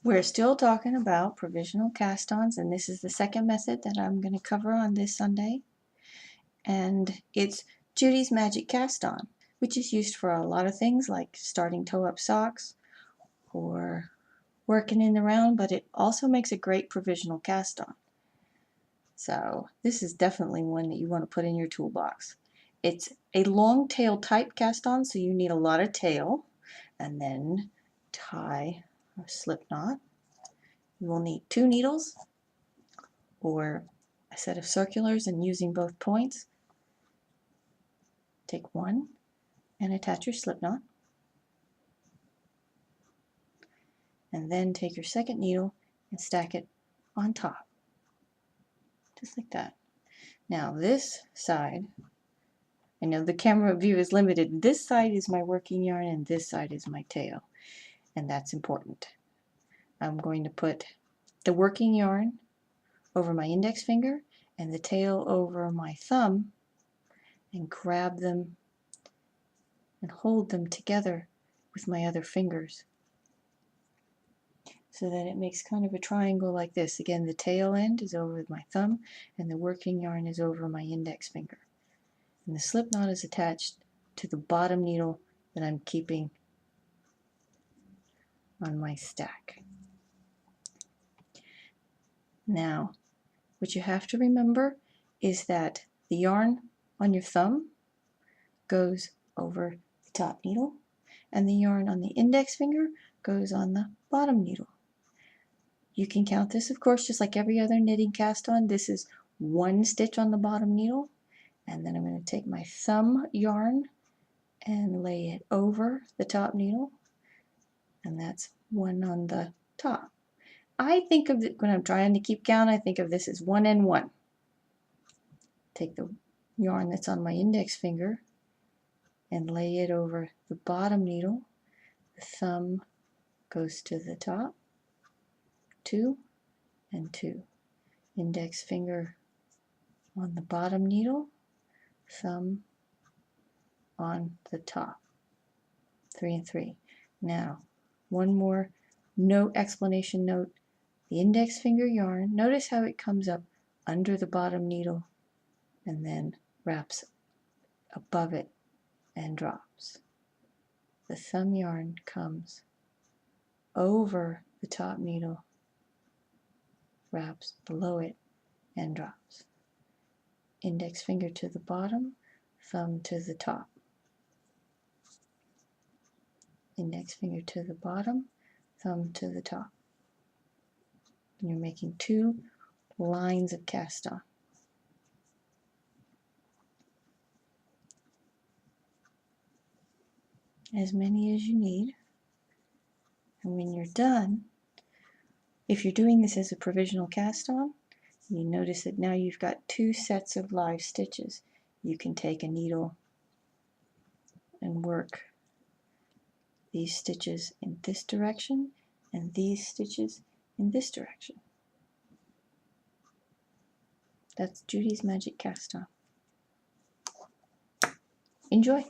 We're still talking about provisional cast-ons, and this is the second method that I'm going to cover on this Sunday. And it's Judy's Magic Cast-On, which is used for a lot of things like starting toe-up socks or working in the round, but it also makes a great provisional cast-on. So this is definitely one that you want to put in your toolbox. It's a long tail type cast-on, so you need a lot of tail, and then tie a slip knot. You will need 2 needles or a set of circulars, and using both points, take one and attach your slip knot, and then take your second needle and stack it on top, just like that. Now this side, I know the camera view is limited, this side is my working yarn and this side is my tail, and that's important. I'm going to put the working yarn over my index finger and the tail over my thumb and grab them and hold them together with my other fingers so that it makes kind of a triangle like this. Again, the tail end is over my thumb and the working yarn is over my index finger. And the slip knot is attached to the bottom needle that I'm keeping on my stack. Now, what you have to remember is that the yarn on your thumb goes over the top needle, and the yarn on the index finger goes on the bottom needle. You can count this, of course, just like every other knitting cast on. This is 1 stitch on the bottom needle, and then I'm going to take my thumb yarn and lay it over the top needle, and that's 1 on the top. I think of it, when I'm trying to keep count, I think of this as 1 and 1. Take the yarn that's on my index finger and lay it over the bottom needle. The thumb goes to the top, 2 and 2. Index finger on the bottom needle, thumb on the top, 3 and 3. Now, one more explanation note. The index finger yarn, notice how it comes up under the bottom needle and then wraps above it and drops. The thumb yarn comes over the top needle, wraps below it, and drops. Index finger to the bottom, thumb to the top. Index finger to the bottom, thumb to the top. And you're making 2 lines of cast on. As many as you need. And when you're done, if you're doing this as a provisional cast on, you notice that now you've got 2 sets of live stitches. You can take a needle and work these stitches in this direction and these stitches in this direction. That's Judy's Magic Cast On. Enjoy!